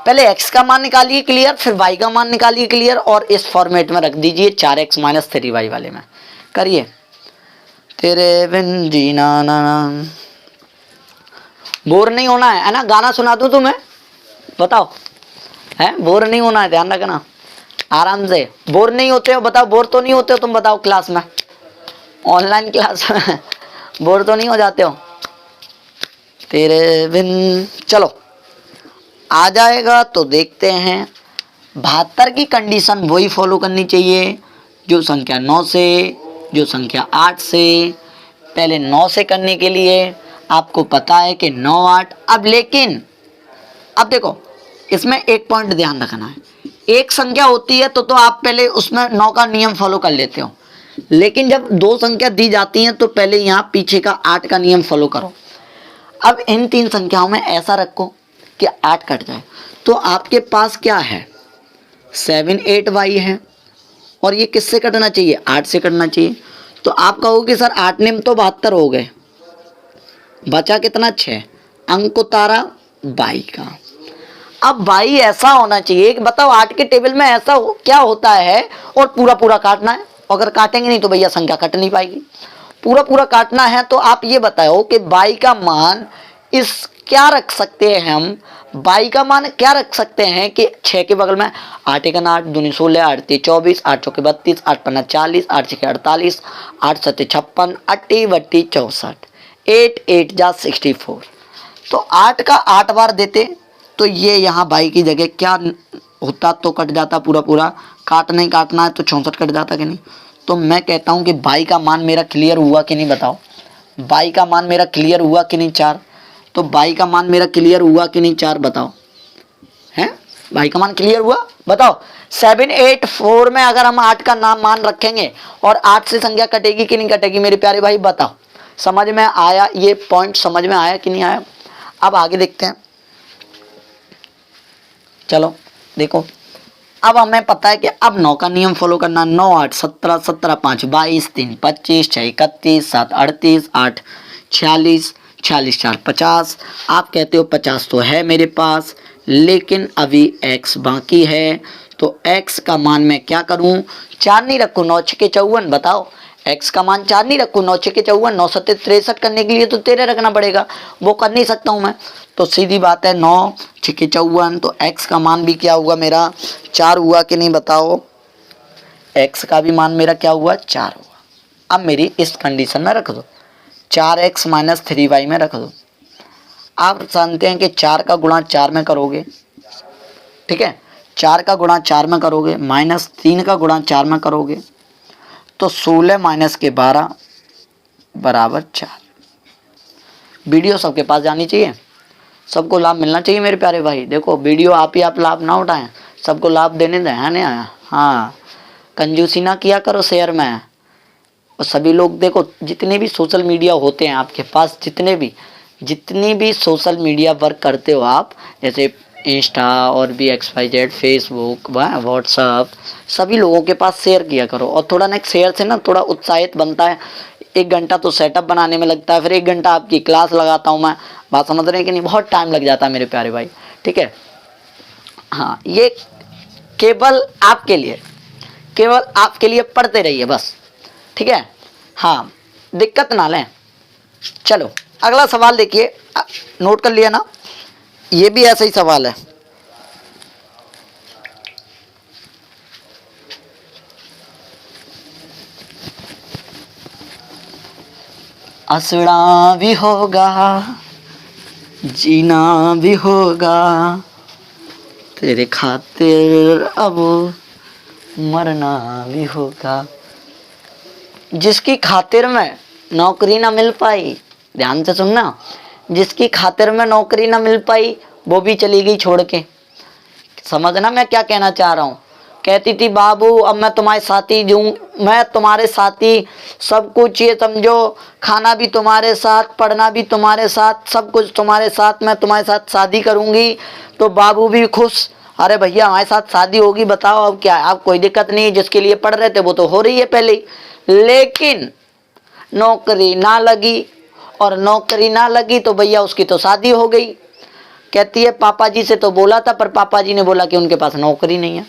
पहले x का मान निकालिए क्लियर, फिर y का मान निकालिए क्लियर, और इस फॉर्मेट में रख दीजिए 4x - 3y वाले में। करिए, तेरे बिन जीना ना। बोर नहीं होना है ना, गाना सुना दूं तुम्हें, बताओ, है बोर नहीं होना है, ध्यान रखना आराम से। बोर नहीं होते हो, बताओ बोर तो नहीं होते हो तुम, बताओ क्लास में, ऑनलाइन क्लास में बोर तो नहीं हो जाते हो। तेरे बिन, चलो आ जाएगा तो देखते हैं। 72 की कंडीशन वही फॉलो करनी चाहिए जो संख्या 9 से, जो संख्या 8 से। पहले 9 से करने के लिए आपको पता है कि 9 8। अब लेकिन अब देखो इसमें एक पॉइंट ध्यान रखना है, एक संख्या होती है तो आप पहले उसमें 9 का नियम फॉलो कर लेते हो, लेकिन जब दो संख्या दी जाती हैं तो पहले यहाँ पीछे का 8 का नियम फॉलो करो। अब इन तीन संख्याओं में ऐसा रखो कि 8 कट जाए, तो आपके पास क्या है 7 8y है, और ये किससे कटना चाहिए 8 से कटना चाहिए। तो आप कहोगे सर 8 नियम तो 72 हो गए, बचा कितना 6, अंक उतारा 22 का। अब भाई ऐसा होना चाहिए कि बताओ 8 के टेबल में ऐसा क्या होता है, और पूरा पूरा काटना है, अगर काटेंगे नहीं तो भैया संख्या कट नहीं पाएगी। पूरा पूरा काटना है तो आप ये बताओ कि 22 का मान इस क्या रख सकते हैं हम, 22 का मान क्या रख सकते हैं कि 6 के बगल में 8 1 8 2 16 8 3 24 8 चौके 32 8 5 40 8 6 48 8 7 56 80 32 64 8 8 जा 64। तो 8 का 8 बार देते तो ये यहाँ 22 की जगह क्या होता, तो कट जाता पूरा पूरा, काट नहीं काटना है तो 64 कट जाता कि नहीं। तो मैं कहता हूँ कि 22 का मान मेरा क्लियर हुआ कि नहीं बताओ, 22 का मान मेरा क्लियर हुआ कि नहीं 4, तो 22 का मान मेरा क्लियर हुआ कि नहीं 4 बताओ, हैं 22 का मान क्लियर हुआ बताओ। 7 8 4 में अगर हम 8 का नाम मान रखेंगे और 8 से संख्या कटेगी कि नहीं कटेगी मेरे प्यारे भाई बताओ। समझ में आया, ये पॉइंट समझ में आया कि नहीं आया। अब आगे देखते हैं, चलो देखो, अब हमें पता है कि अब 9 का नियम फॉलो करना, 9 8 17 17 5 22 3 25 6 31 7 38 8 46 46 4 50। आप कहते हो 50 तो है मेरे पास, लेकिन अभी x बाकी है, तो x का मान मैं क्या करूं, 4 नहीं रखूं, 9 6 54 बताओ, x का मान 4 नहीं रखूं, 9 6 54 9 7 63 करने के लिए तो 13 रखना पड़ेगा, वो कर नहीं सकता हूं मैं। तो सीधी बात है 9 6 54, तो x का मान भी क्या हुआ मेरा 4 हुआ कि नहीं बताओ, x का भी मान मेरा क्या हुआ 4 हुआ। अब मेरी इस कंडीशन में रख दो, 4x माइनस 3y में रख दो। आप जानते हैं कि 4 का गुणा 4 में करोगे, ठीक है, 4 का गुणा 4 में करोगे माइनस 3 का गुणा 4 में करोगे तो 16 माइनस के 12 बराबर 4। वीडियो सबके पास जानी चाहिए, सबको लाभ मिलना चाहिए मेरे प्यारे भाई। देखो वीडियो आप ही आप लाभ ना उठाएं, सबको लाभ देने दें, है नहीं आया, हाँ कंजूसी ना किया करो शेयर में। और सभी लोग देखो, जितने भी सोशल मीडिया होते हैं आपके पास, जितनी भी सोशल मीडिया वर्क करते हो आप, जैसे इंस्टा और भी XYZ, फेसबुक, व्हाट्सअप, सभी लोगों के पास शेयर किया करो। और थोड़ा ना शेयर से ना थोड़ा उत्साहित बनता है, 1 घंटा तो सेटअप बनाने में लगता है, फिर 1 घंटा आपकी क्लास लगाता हूँ मैं, बात समझ रहे हैं कि नहीं, बहुत टाइम लग जाता है मेरे प्यारे भाई, ठीक है। हाँ, ये केवल आपके लिए पढ़ते रहिए बस, ठीक है, हाँ दिक्कत ना लें। चलो अगला सवाल देखिए, नोट कर लिया ना, ये भी ऐसा ही सवाल है। हंसना भी होगा, जीना भी होगा, तेरे खातिर अब मरना भी होगा। जिसकी खातिर में नौकरी ना मिल पाई, ध्यान से सुनना, जिसकी खातिर में नौकरी ना मिल पाई वो भी चली गई छोड़ के। समझना मैं क्या कहना चाह रहा हूँ। कहती थी बाबू अब मैं तुम्हारे साथी मैं तुम्हारे साथी, सब कुछ ये समझो, खाना भी तुम्हारे साथ, पढ़ना भी तुम्हारे साथ, सब कुछ तुम्हारे साथ, मैं तुम्हारे साथ शादी करूँगी। तो बाबू भी खुश, अरे भैया हमारे साथ शादी होगी, बताओ अब क्या, अब कोई दिक्कत नहीं, जिसके लिए पढ़ रहे थे वो तो हो रही है पहले ही। लेकिन नौकरी ना लगी, और नौकरी ना लगी तो भैया उसकी तो शादी हो गई। कहती है पापा जी से तो बोला था, पर पापा जी ने बोला कि उनके पास नौकरी नहीं है,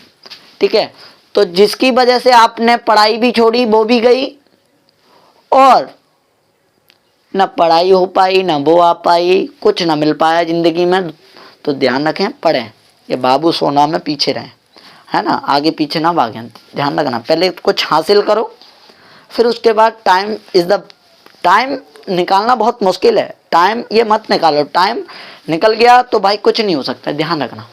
ठीक है। तो जिसकी वजह से आपने पढ़ाई भी छोड़ी वो भी गई, और न पढ़ाई हो पाई, न वो आ पाई, कुछ ना मिल पाया जिंदगी में। तो ध्यान रखें, पढ़ें, ये बाबू सोना में पीछे रहें, है ना, आगे पीछे ना भागें। ध्यान रखना, पहले कुछ हासिल करो, फिर उसके बाद टाइम निकालना बहुत मुश्किल है, टाइम ये मत निकालो, टाइम निकल गया तो भाई कुछ नहीं हो सकता, ध्यान रखना।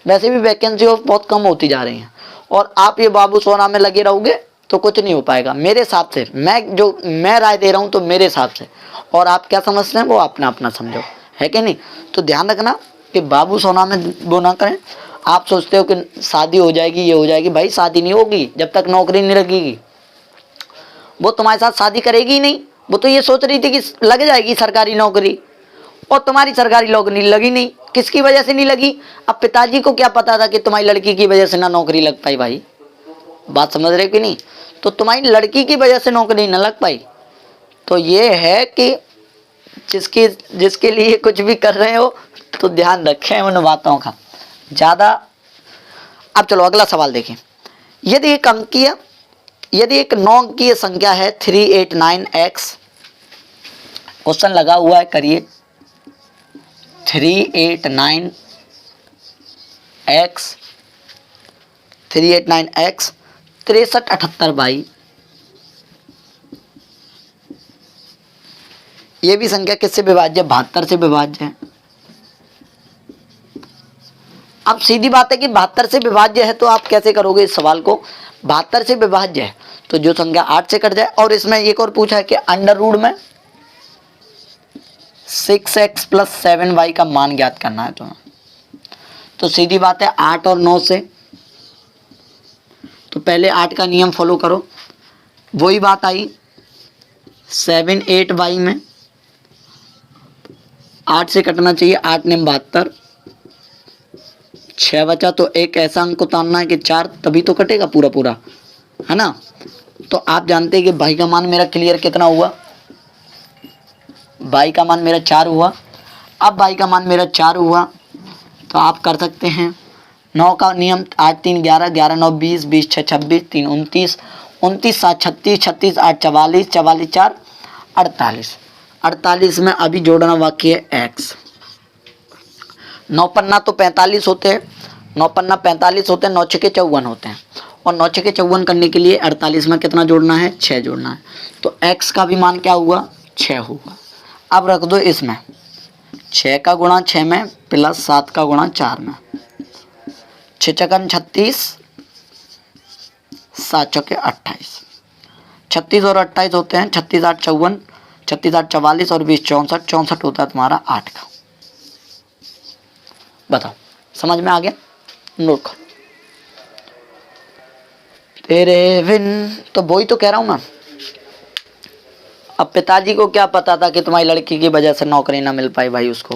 वैसे भी वैकेंसी बहुत कम होती जा रही हैं, और आप ये बाबू सोना में लगे रहोगे तो कुछ नहीं हो पाएगा मेरे हिसाब से। मैं राय दे रहा हूँ तो मेरे हिसाब से, और आप क्या समझते हैं वो अपना अपना समझो, है कि नहीं। तो ध्यान रखना कि बाबू सोना में वो ना करें। आप सोचते हो कि शादी हो जाएगी, ये हो जाएगी, भाई शादी नहीं होगी जब तक नौकरी नहीं लगेगी। वो तुम्हारे साथ शादी करेगी ही नहीं, वो तो ये सोच रही थी कि लग जाएगी सरकारी नौकरी, और तुम्हारी सरकारी नौकरी लगी नहीं। किसकी वजह से नहीं लगी? अब पिताजी को क्या पता था कि तुम्हारी लड़की की वजह से ना नौकरी लग पाई भाई, बात समझ रहे हो कि नहीं? तो तुम्हारी लड़की की वजह से नौकरी न लग पाई। तो ये है कि जिसके लिए कुछ भी कर रहे हो तो ध्यान रखें उन बातों का ज़्यादा। अब चलो अगला सवाल देखें। यदि एक 9 अंकीय संख्या है 389x, क्वेश्चन लगा हुआ है, करिए। 389x 6378 भाई, ये भी संख्या किससे विभाज्य है? 72 से विभाज्य है। अब सीधी बात है कि 72 से विभाज्य है, तो आप कैसे करोगे इस सवाल को? 72 से विभाज्य है तो जो संख्या 8 से कट जाए। और इसमें एक और पूछा है कि अंडर रूट में 6x + 7y का मान ज्ञात करना है तुम्हें। तो सीधी बात है 8 और 9 से, तो पहले 8 का नियम फॉलो करो। वही बात आई 7 8y में 8 से कटना चाहिए, 8 ने 72, 6 बचा, तो एक ऐसा अंक उतारना है कि 4, तभी तो कटेगा पूरा पूरा, है ना? तो आप जानते हैं कि भाई का मान मेरा क्लियर कितना हुआ? भाई का मान मेरा 4 हुआ। अब भाई का मान मेरा 4 हुआ तो आप कर सकते हैं 9 का नियम, 8 3 11, 11 9 20, 20 6 26, 3 29, 29 7 36, 36 8 44, 44 4 48, 48 में अभी जोड़ना बाकी है x। 9 पन्ना तो 45 होते हैं, 9 पन्ना 45 होते हैं, 9 छके 54 होते हैं, और 9 छके 54 करने के लिए 48 में कितना जोड़ना है? 6 जोड़ना है। तो x का भी मान क्या हुआ? 6 हुआ। अब रख दो इसमें 6 का गुणा 6 में प्लस 7 का गुणा 4 में, 6 चकन 36, 7 चौके 28, 36 और 28 होते हैं, 36 8 54, 36 8 44 और 20 64, 64 होता है तुम्हारा 8 का। बताओ समझ में आ गया? नोट करो। तेरे बिन, तो वही तो कह रहा हूं मैं। अब पिताजी को क्या पता था कि तुम्हारी लड़की की वजह से नौकरी ना मिल पाई भाई उसको?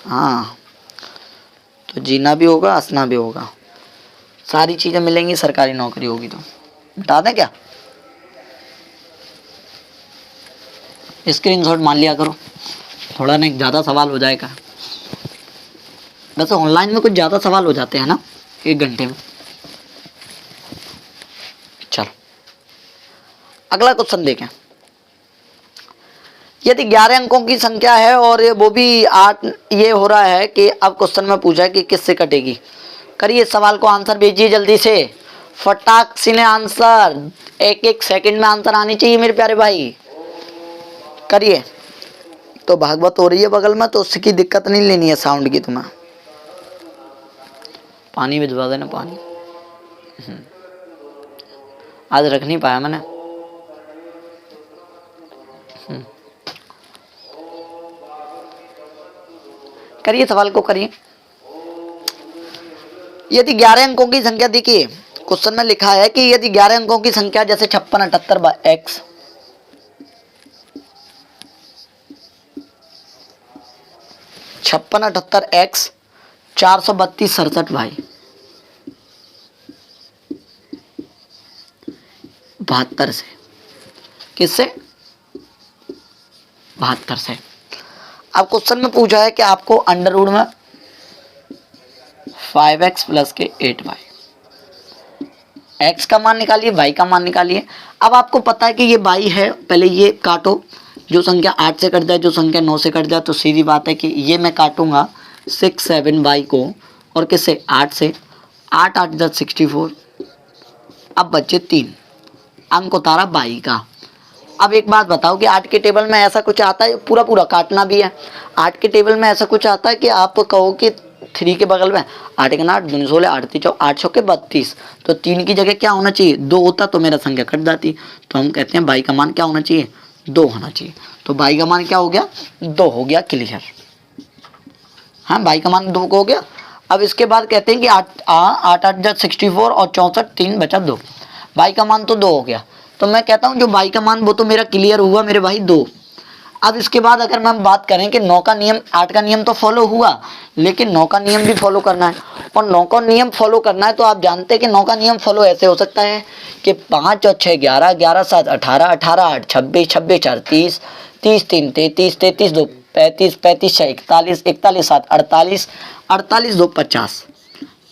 हाँ, तो जीना भी होगा, हंसना भी होगा, सारी चीजें मिलेंगी, सरकारी नौकरी होगी। तो बता दें क्या? स्क्रीनशॉट मान लिया करो, थोड़ा नहीं ज़्यादा सवाल हो जाएगा। वैसे ऑनलाइन में कुछ ज़्यादा सवाल हो जाते हैं ना 1 घंटे में। चलो अगला क्वेश्चन देखें। यदि 11 अंकों की संख्या है और वो भी 8, ये हो रहा है कि अब क्वेश्चन में पूछा है कि किससे कटेगी। करिए सवाल को, आंसर भेजिए जल्दी से, फटाक से आंसर, 1 सेकंड में आंसर आनी चाहिए मेरे प्यारे भाई। करिए। तो भागवत हो रही है बगल में, तो उसकी दिक्कत नहीं लेनी है साउंड की तुम्हें। पानी भिजवा देना, पानी आज रख नहीं पाया मैंने। करिए सवाल को, करिए। यदि 11 अंकों की संख्या, देखिए क्वेश्चन में लिखा है कि यदि 11 अंकों की संख्या जैसे 56 78 x, 56 78 x, 432 67 भाई, 72 से, किससे? 72 से। अब क्वेश्चन में पूछा है कि आपको अंडर रूट में 5x प्लस के 8y, x का मान निकालिए, y का मान निकालिए। अब आपको पता है कि ये y है, पहले ये काटो, जो संख्या 8 से कट जाए, जो संख्या 9 से कट जाए, तो सीधी बात है कि ये मैं काटूंगा 6 7y को, और किससे? 8 से। 8 8 10 64। अब बच्चे 3 अंक उतारा y का। अब एक बात बताओ कि 8 के टेबल में ऐसा कुछ आता है, पूरा पूरा काटना भी है, 8 के टेबल में ऐसा कुछ आता है कि आप कहो कि 3 के बगल में 8 के 8 दूनी 16, 8 3 8 6 के 32, तो 3 की जगह क्या होना चाहिए? 2 होता तो मेरा संख्या कट जाती। तो हम कहते हैं y का मान क्या होना चाहिए? 2 होना चाहिए। तो y का मान क्या हो गया? 2 हो गया। क्लियर। हाँ, बाई का मान 2 हो गया। अब इसके बाद कहते हैं कि 8 8 जा 64 और 64 3 बचा 2, बाई का मान तो 2 हो गया। तो मैं कहता हूँ जो बाई का मान वो तो मेरा क्लियर हुआ मेरे भाई 2। अब इसके बाद अगर हम बात करें कि 9 का नियम 8 का नियम तो फॉलो हुआ, लेकिन 9 का नियम भी फॉलो करना है, और 9 का नियम फॉलो करना है तो आप जानते हैं कि 9 का नियम फॉलो ऐसे हो सकता है कि 5 और 6 11, 11 7 18, 18 8 26, 26 4 30, 30 3 33, 33 2 35, 35 6 41, 41 7 48, 48 2 50,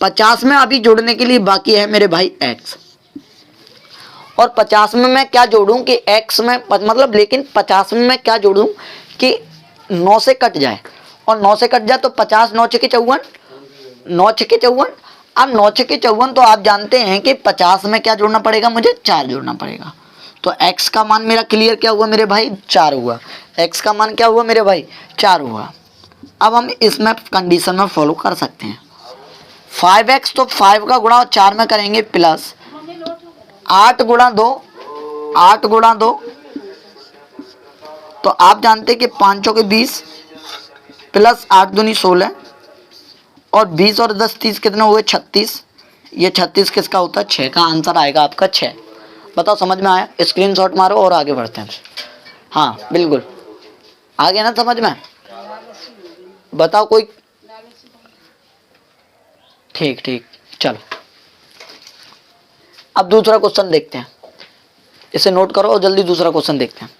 50 में अभी जोड़ने के लिए बाकी है मेरे भाई x, और 50 में मैं क्या जोड़ूं कि x में मतलब, लेकिन 50 में मैं क्या जोड़ूं कि 9 से कट जाए, और 9 से कट जाए तो 50 9 छके 54, 9 छके 54। अब 9 छके 54 तो आप जानते हैं कि 50 में क्या जोड़ना पड़ेगा, मुझे 4 जोड़ना पड़ेगा। तो x का मान मेरा क्लियर क्या हुआ मेरे भाई, 4 हुआ। x का मान क्या हुआ मेरे भाई, 4 हुआ। अब हम इसमें कंडीशन में फॉलो कर सकते हैं। 5x तो 5 का गुणा 4 में करेंगे प्लस 8 गुणा 2, 8 गुणा 2, तो आप जानते हैं कि 5 चौके 20 प्लस 8 दूनी 16, और 20 और 10 30 कितने हुए 36। ये 36 किसका होता है, 6 का आंसर आएगा आपका 6। बताओ समझ में आया, स्क्रीनशॉट मारो और आगे बढ़ते हैं। हाँ बिल्कुल आगे ना समझ में, बताओ कोई, ठीक ठीक चलो। अब दूसरा क्वेश्चन देखते हैं, इसे नोट करो और जल्दी दूसरा क्वेश्चन देखते हैं।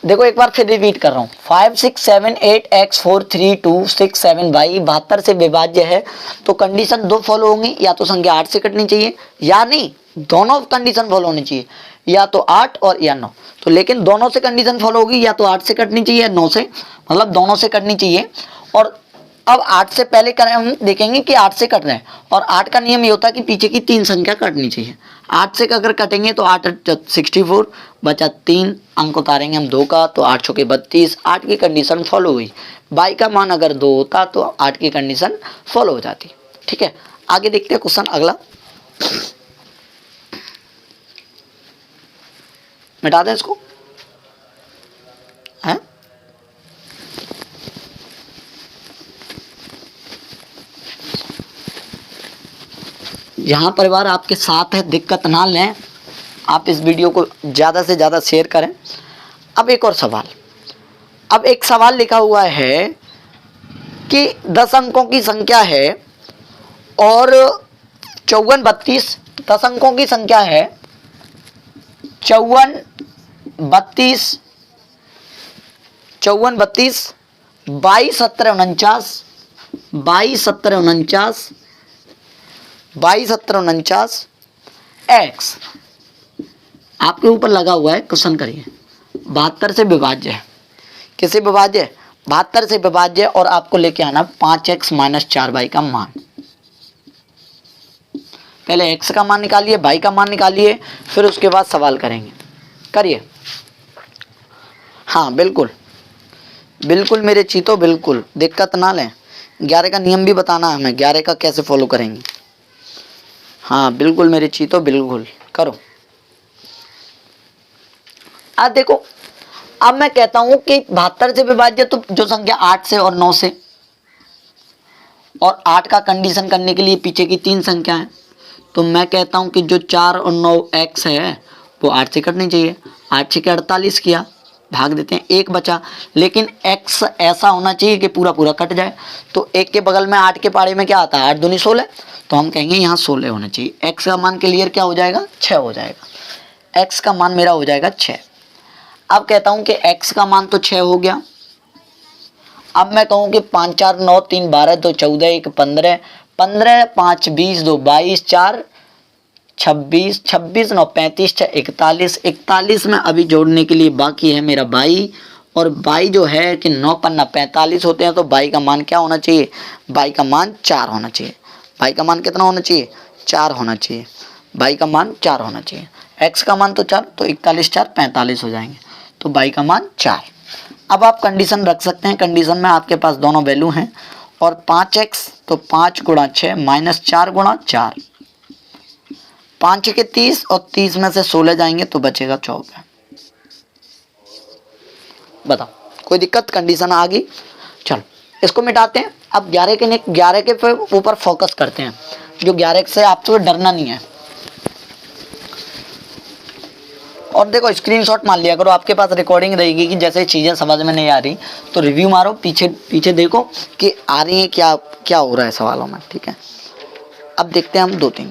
देखो एक बार फिर रिपीट कर रहा हूँ, 5 6 7 8 x 4 3 2 6 7 y 72 से विभाज्य है, तो कंडीशन 2 फॉलो होंगी, या तो संख्या 8 से कटनी चाहिए या नहीं, दोनों कंडीशन फॉलो होनी चाहिए, या तो 8 और या 9। तो लेकिन दोनों से कंडीशन फॉलो होगी, या तो 8 से कटनी चाहिए या 9 से, मतलब दोनों से कटनी चाहिए। और अब 8 से पहले करें हम देखेंगे कि 8 से कट रहे हैं, और 8 का नियम ये होता है कि पीछे की 3 संख्या कटनी चाहिए। 8 से अगर कटेंगे तो 8 64 बचा 3, अंक उतारेंगे हम 2 का, तो 8 चौके 32, 8 की कंडीशन फॉलो हुई। बाई का मान अगर 2 होता तो 8 की कंडीशन फॉलो हो जाती। ठीक है, आगे देखते हैं क्वेश्चन अगला। मिटा दें इसको, है यहाँ परिवार आपके साथ है, दिक्कत ना लें, आप इस वीडियो को ज़्यादा से ज़्यादा शेयर करें। अब एक और सवाल, अब एक सवाल लिखा हुआ है कि 10 अंकों की संख्या है और 54 32, 10 अंकों की संख्या है 54 32, 22 17 49, 17 49, 17 49 x आपके ऊपर लगा हुआ है। क्वेश्चन करिए, 72 से विभाज्य है, किसे विभाज्य है, 72 से विभाज्य, और आपको लेके आना 5x - 4y का मान। पहले x का मान निकालिए, y का मान निकालिए, फिर उसके बाद सवाल करेंगे। करिए, हाँ बिल्कुल बिल्कुल मेरे चीतो, बिल्कुल दिक्कत ना लें। 11 का नियम भी बताना है हमें, 11 का कैसे फॉलो करेंगे। हाँ बिल्कुल मेरे चीतो, बिल्कुल करो। अब देखो, अब मैं कहता हूं कि 72 से विभाज्य तो जो संख्या 8 से और 9 से, और 8 का कंडीशन करने के लिए पीछे की 3 संख्या है, तो मैं कहता हूं कि जो 4 और 9 x है वो 8 से कटनी चाहिए। 8 से 48 किया, भाग देते हैं, 1 बचा, लेकिन x ऐसा होना चाहिए कि पूरा पूरा कट जाए। तो 1 के बगल में 8 के पाड़े में क्या आता है, 8 दूनी 16, तो हम कहेंगे यहाँ 16 होना चाहिए। x का मान क्लियर क्या हो जाएगा, 6 हो जाएगा। x का मान मेरा हो जाएगा 6। अब कहता हूं कि x का मान तो 6 हो गया। अब मैं कहूं कि 5 4 9 3 12 2 14 1 15, 15 5 20 2 22 4 26, 26 9 35 6 41, 41 में अभी जोड़ने के लिए बाकी है मेरा 22, और 22 जो है कि 9 पन्ना 45 होते हैं, तो 22 का मान क्या होना चाहिए, 22 का मान 4 होना चाहिए। 22 का मान कितना होना चाहिए, 4 होना चाहिए। 22 का मान 4 होना चाहिए। x का मान तो 4, तो 41 4 45 हो जाएंगे, तो 22 का मान 4। अब आप कंडीशन रख सकते हैं, कंडीशन में आपके पास दोनों वैल्यू हैं, और 5x तो 5 गुणा 6 माइनस 4 गुणा 4, 5 के 30, और 30 में से 16 जाएंगे तो बचेगा 14। बताओ कोई दिक्कत, कंडीशन आ गई। चलो इसको मिटाते हैं। अब 11 के ऊपर फोकस करते हैं, जो 11 से आपको डरना नहीं है। और देखो स्क्रीनशॉट मान लिया करो, आपके पास रिकॉर्डिंग रहेगी कि जैसे चीज़ें समझ में नहीं आ रही तो रिव्यू मारो, पीछे पीछे देखो कि आ रही है क्या क्या हो रहा है सवालों में। ठीक है, अब देखते हैं हम 2-3।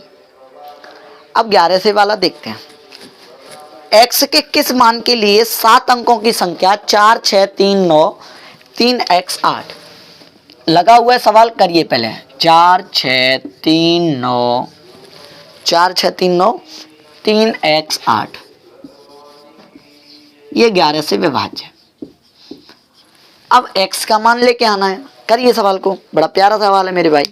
अब 11 से वाला देखते हैं। x के किस मान के लिए 7 अंकों की संख्या 4, 6, 3, 9, 3x 8 लगा हुआ है। सवाल करिए पहले। 4, 6, 3, 9, 4, 6, 3, 9, 3x 8 ये 11 से विभाज्य है। अब x का मान लेके आना है। करिए सवाल को, बड़ा प्यारा सवाल है मेरे भाई।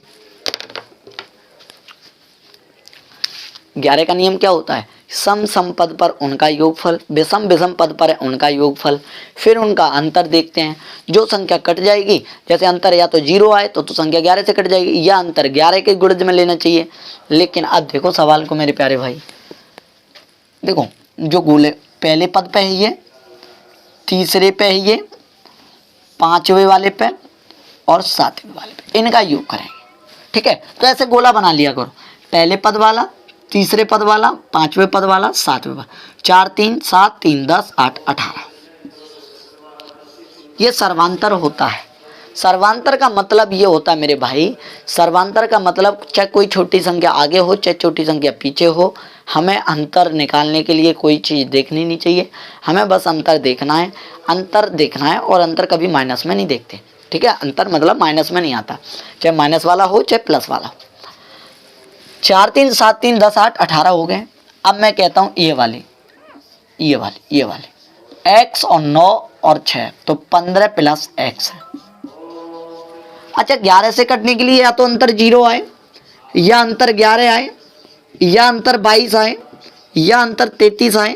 11 का नियम क्या होता है? सम सम पद पर उनका योगफल, विषम विषम पद पर है उनका योगफल, फिर उनका अंतर देखते हैं। जो संख्या कट जाएगी, जैसे अंतर या तो 0 आए तो संख्या 11 से कट जाएगी, या अंतर 11 के गुणज में लेना चाहिए। लेकिन अब देखो सवाल को मेरे प्यारे भाई, देखो जो गोले पहले पद पे है ये, तीसरे पे है ये, 5वें वाले पे और 7वें वाले पे, इनका योग करेंगे। ठीक है, तो ऐसे गोला बना लिया करो। पहले पद वाला, तीसरे पद वाला, 5वें पद वाला, 7वें पद, 4, 3, 7, 3, 10, 8, 18। ये सर्वांतर होता है। सर्वांतर का मतलब ये होता है मेरे भाई, सर्वांतर का मतलब चाहे कोई छोटी संख्या आगे हो चाहे छोटी संख्या पीछे हो, हमें अंतर निकालने के लिए कोई चीज़ देखनी नहीं चाहिए, हमें बस अंतर देखना है। अंतर देखना है और अंतर कभी माइनस में नहीं देखते। ठीक है, अंतर मतलब माइनस में नहीं आता, चाहे माइनस वाला हो चाहे प्लस वाला हो। 4, 3, 7, 3, 10, 8, 18 हो गए। अब मैं कहता हूँ ये वाले x और 9 और 6 तो 15 प्लस x है। अच्छा, 11 से कटने के लिए या तो अंतर 0 आए, या अंतर 11 आए, या अंतर 22 आए, या अंतर 33 आए,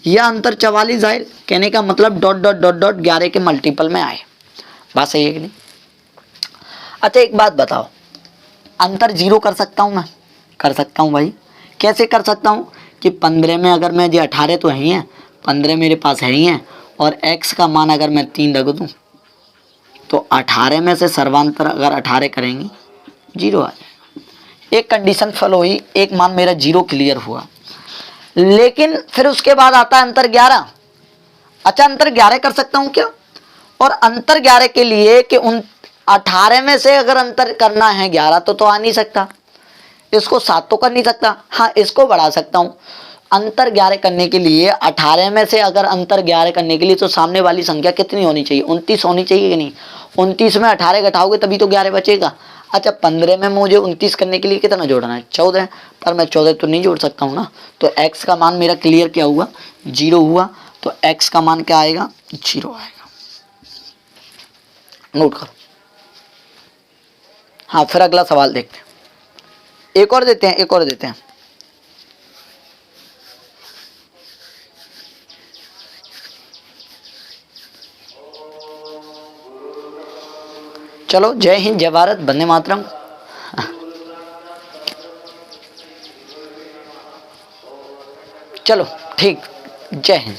या अंतर 44 आए। कहने का मतलब डॉट डॉट डॉट डॉट 11 के मल्टीपल में आए। बात सही है कि नहीं? अच्छा एक बात बताओ, अंतर 0 कर सकता हूँ मैं? कर सकता हूँ भाई। कैसे कर सकता हूँ कि 15 में अगर मैं जो 18 तो है ही है, 15 मेरे पास है ही है, और x का मान अगर मैं 3 रख दूँ तो 18 में से सर्वांतर अगर 18 करेंगे 0 आ जाएगा। एक कंडीशन फॉलो हुई, एक मान मेरा 0 क्लियर हुआ। लेकिन फिर उसके बाद आता है अंतर 11। अच्छा, अंतर 11 कर सकता हूँ क्या? और अंतर 11 के लिए कि उन 18 में से अगर अंतर करना है 11 तो आ नहीं सकता, इसको 7 तो कर नहीं सकता। हाँ, इसको बढ़ा सकता हूँ। अंतर 11 करने के लिए 18 में से अगर अंतर 11 करने के लिए तो सामने वाली संख्या कितनी होनी चाहिए? 29 होनी चाहिए कि नहीं? 29 में 18 घटाओगे तभी तो 11 बचेगा। अच्छा, 15 में मुझे 29 करने के लिए कितना जोड़ना है? 14, पर मैं 14 तो नहीं जोड़ सकता हूँ ना। तो x का मान मेरा क्लियर क्या हुआ? 0 हुआ। तो x का मान क्या आएगा? 0 आएगा। नोट करो। हाँ, फिर अगला सवाल देखते हैं। एक और देते हैं। चलो, जय हिंद, जय भारत, वंदे मातरम। चलो ठीक, जय हिंद।